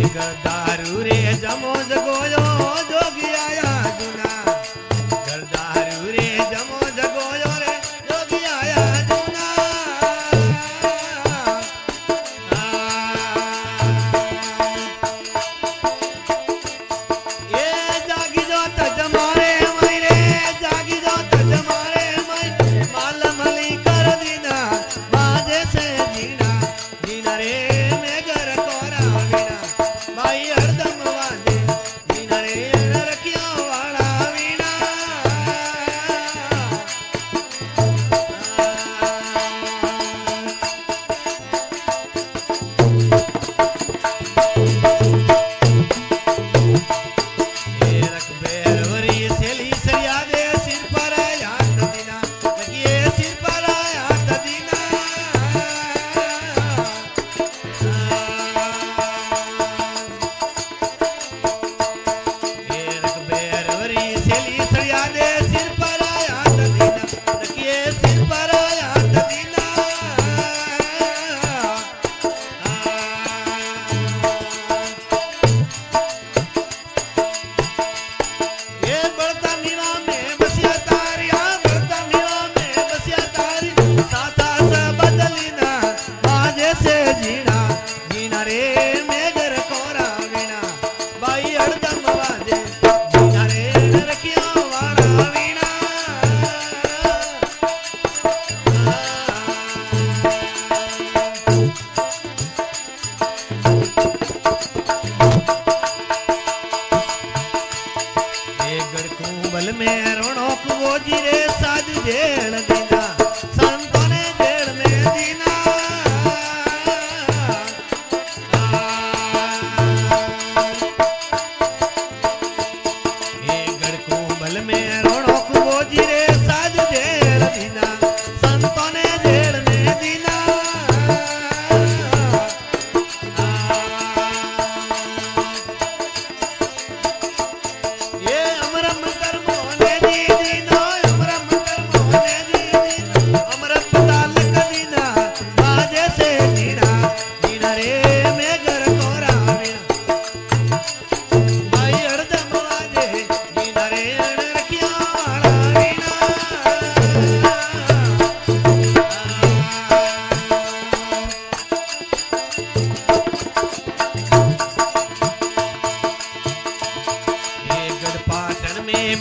दारू रे जमो जगोयो जोगी आया जुना दारू रे जमो जगोयो रे जोगी आया जुना ये जागी जो तजमारे मई रे जागी जो तजमारे मई माल मली कर दीना बाजे से जीना जीना रे मैं घर कोरा बिना भाई हरदम वादे जीना रे रखियो वाला वीणा ये रख बेरवरी सेली सरिया दे सिर पर याद दीना लगिए सिर पर याद दीना बल में रोणो कुवो जीरे साज जेल दीना संतों ने जेल में दीना ये गड़कू बल में रोणो कुवो जीरे साज जेल दीना संतों ने जेल में दीना ये अमरम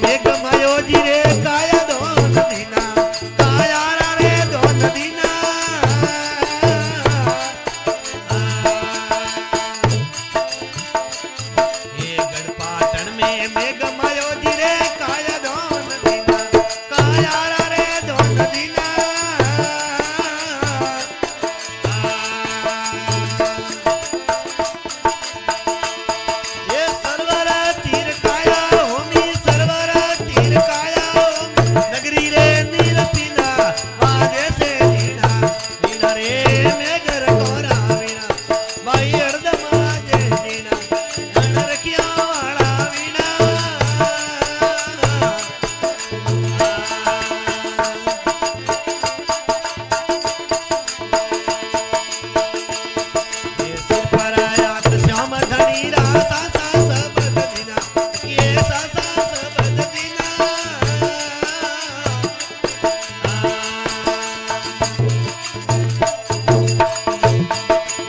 मेघ मयो जी रे काया दोन दीना काया रे दोन दीना ये गढ़पाटन में मेघ मयो जी रे काया दोन दीना काया रे दोन दीना ये सरवर तीर काया होमी सरवर तीर काया नगरी रे नीर पीना आजे से जीना जीना रे मैं घर कोरा वीणा भाई हरदम आजे जीना मन रखिया वाला वीणा ये सिर पर आया तो श्याम धनी रासा सा सब दीना ये सा सा सब दीना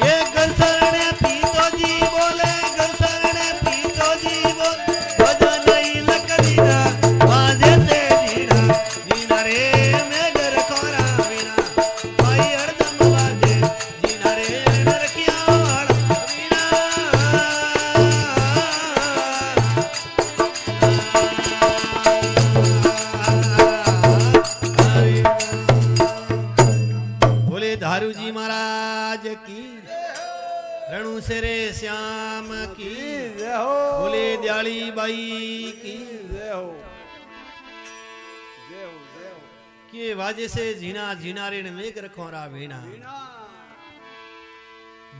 ये गलसरने पीतो जी बोले गलसरने पीतो जी बोले वजह नहीं लग दीना बाजे से जीना जीना रे मैं घर कोरा वीणा भाई हरदम बाजे जीना रे रखिया वाला वीणा बोले धारू जी महाराज की रणु से रे श्याम की जय हो बोले दयाली बाई की जय हो जय हो जय हो के वाजे से झीना झीना रे मेघ रखोरा वीणा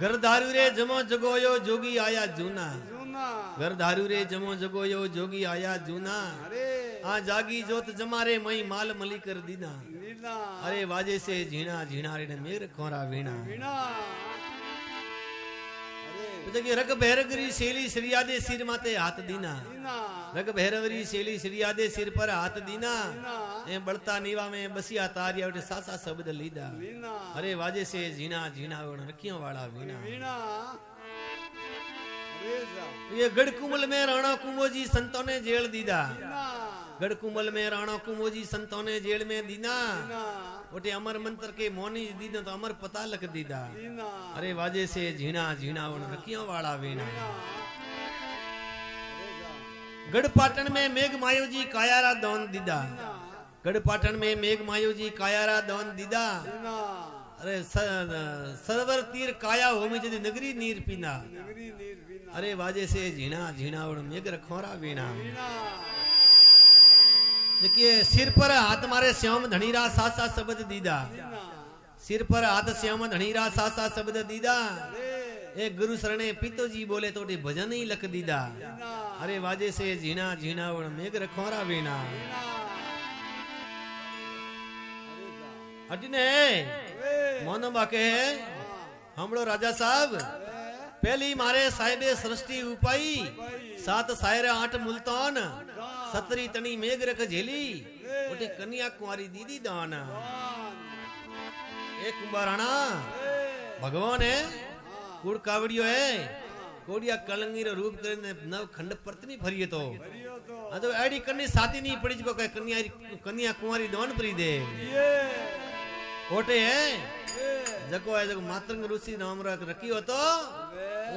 घर धारू रे जमो जगोयो जोगी आया जूना जूना घर धारू रे जमो जगोयो जोगी आया जूना अरे हाँ जागी जोत जमारे मई माल मली कर दीना नीला अरे वाजे से झीना झीना रे मेघ रखोरा वीणा वीणा अरे जगी रग भैरवरी शैली श्रियादे सिर माते हाथ दीना रग भैरवरी शैली श्रियादे सिर पर हाथ दीना ए बड़ता नीवा में बसिया तारिया उठे सासा शब्द लीदा अरे वाजे से जीना जीना रखियों वाला वीणा ये गढ़कुमल में राणा कुंभोजी संतों ने जेल दीदा गढ़कुमल में राणा कुंभोजी संतों ने जेल में दीना उठे अमर मंत्र के मोनी दीदा तो अमर पता लग दीदा अरे वाजे से झीना झीना उन रखियों वाला वीणा गढ़ पाटन में मेघ मायो जी कायारा दौन दीदा गढ़ पाटन में मेघ मायो जी कायारा दौन दीदा अरे सरवर तीर काया होमी जदी नगरी नीर पीना अरे वाजे से झीना झीना उन मेघ रखोरा वीणा देखिए सिर पर हाथ मारे श्याम धनीरा सासा शब्द दीदा सिर पर हाथ श्याम धनीरा सासा शब्द दीदा एक गुरु शरणे पितो जी बोले तो भजन ही लख दीदा अरे वाजे से झीना झीना उन मेघ रखोरा वीणा अटिने मोनो बाके है हमड़ो राजा साहब पहली मारे साहेबे सृष्टि उपाई 7 सायर 8 मुल्तान 17 तनी मेघ रख झेली उठे कन्या कुंवारी दीदी दान एक कुंभाराणा भगवान है कुड़ कावड़ियो है कोडिया कलंगी रो रूप करने नव खंड परतनी भरिए तो तो एडी कन्नी साथी नहीं पड़ी जो कन्या कुंवारी दान परी दे कोटे है जको है जको मातंग ऋषि नाम रखी हो तो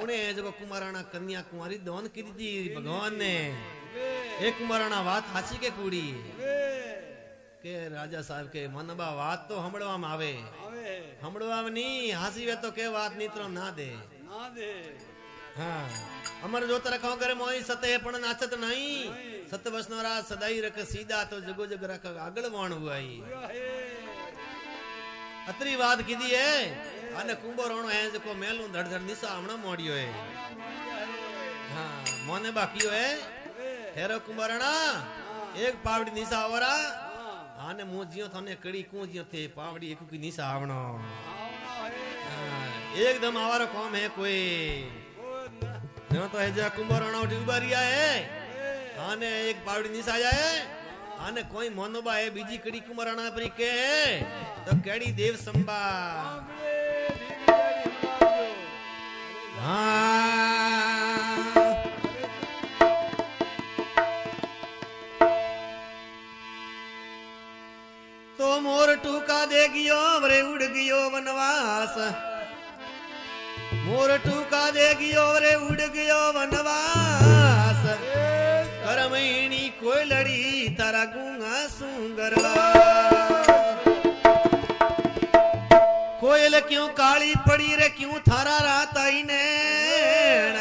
उन्हें जको कुमाराणा कन्या कुमारी दोन की दी भगवान ने एक कुमाराणा बात हासी के कूड़ी के राजा साहब के मनबा बात तो हमड़वा में आवे हमड़वा में नहीं हासी वे तो के बात नीतरो ना दे हाँ अमर जो तरह करे मोई सते पण नाचत नहीं सत वसनोरा सदाई रख सीधा तो जगो जग रख आगल वाण हुआ अतरी बात कीधी है अने कुंभो रोणो है जो मेलू धड़ धड़ निशा हमणा मोड़ियो है हाँ मोने बाकियो है हेरो कुंभाराणा एक पावड़ी निशा आवरा आने मुंह जियो थाने कड़ी कू जियो थे पावड़ी एक की निशा आवणो एकदम आवारो कौम है कोई जो तो है जा कुंभाराणा उठी उबारिया है आने एक पावड़ी निशा जाए आने कोई मोनोबा है बीजी कड़ी कुमाराणा परी के तो केड़ी देव संबा तो मोर टूका दे गियो वरे उड़ गियो वनवास मोर टूका दे गियो वरे उड़ गियो वनवास करमैनी कोई लड़ी तारा गूंगा सुंगरवा कोयल क्यों काली पड़ी रे क्यों थारा रात आई नैन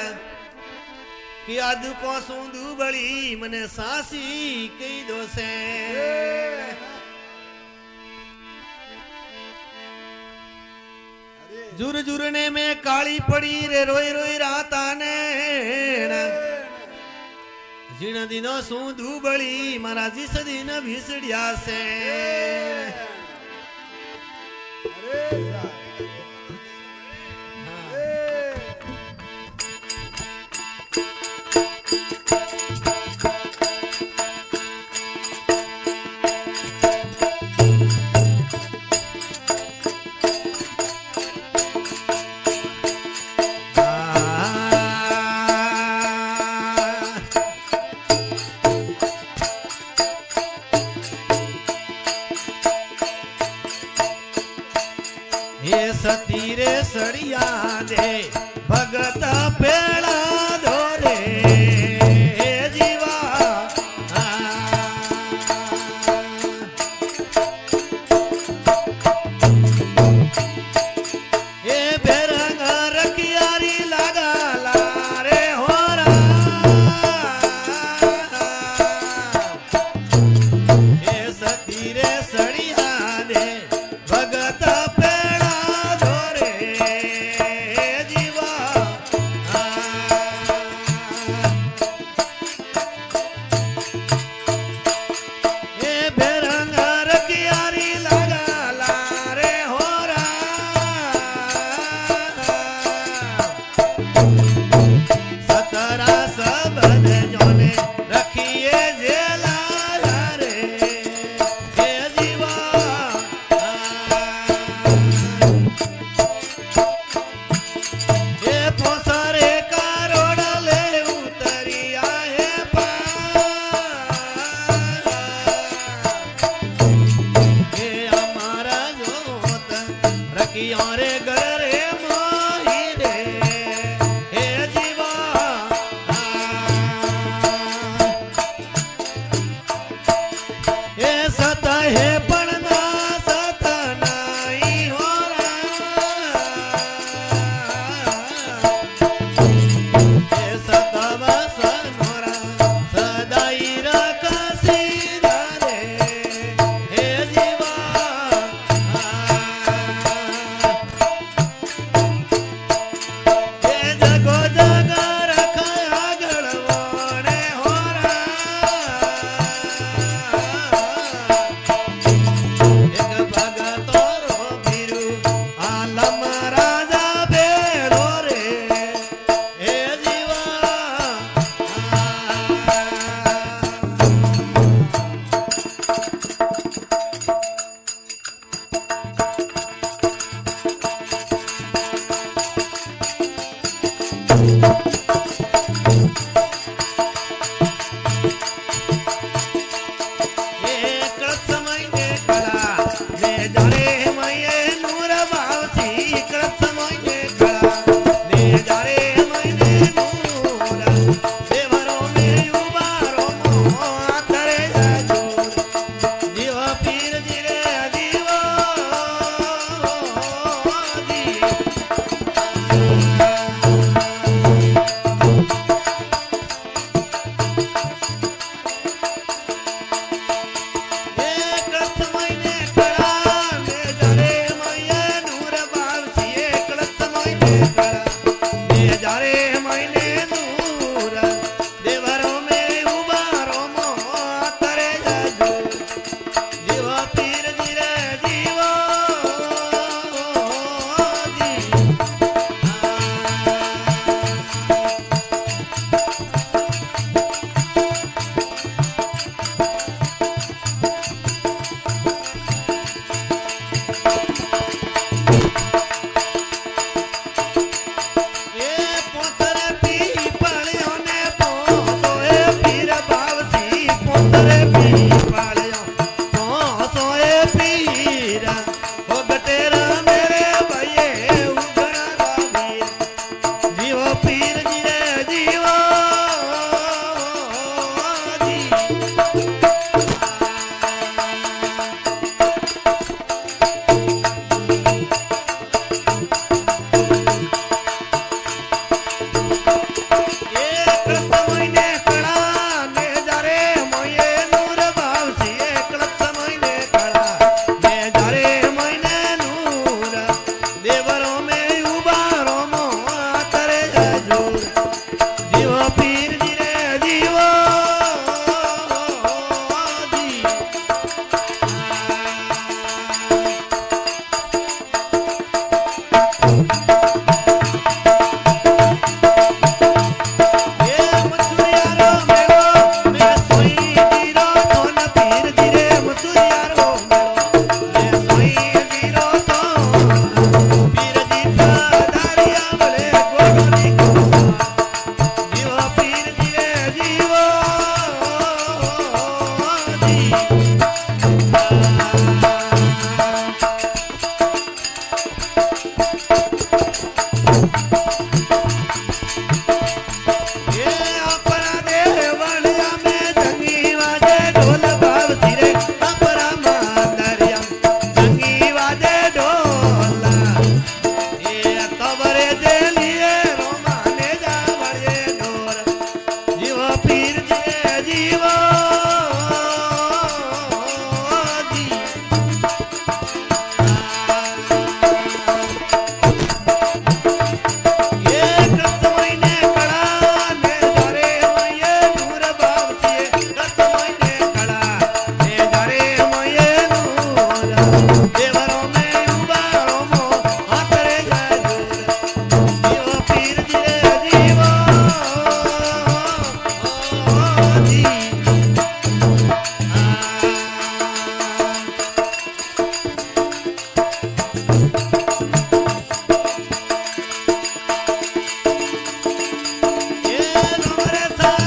कि आदू को सूंदू बड़ी मने सासी कई दोसे जुर जुरने में काली पड़ी रे रोई रोई रात आने जिन दिनों सूंदू बड़ी मारा जिस दिन भिसड़िया से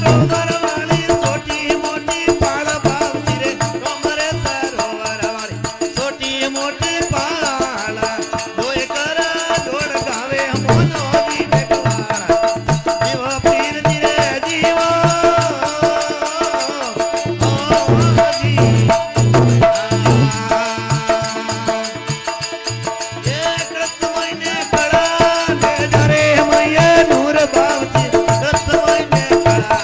सरोवर वाली छोटी मोटी पाल बावती रे डोंगरे सरोवर वाली छोटी मोटी पाल लोए कर ढोल गावे मोनो दी बेटवारा जीव पीर जी रे जीव ओ जी ये कृत महीने कड़ा ले जारे मैया नूर बावती कृत महीने कड़ा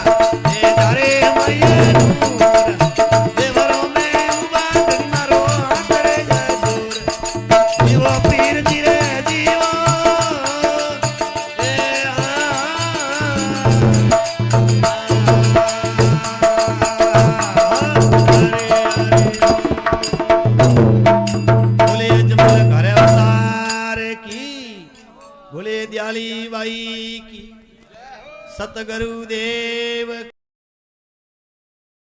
ले जारे मैया नूर देवरों में उबा मारो आंतरे जरूर जीव पीर जी रे जीव ए बोले अजमल घर अवतार की बोले दयाली बाई की सतगुरु देव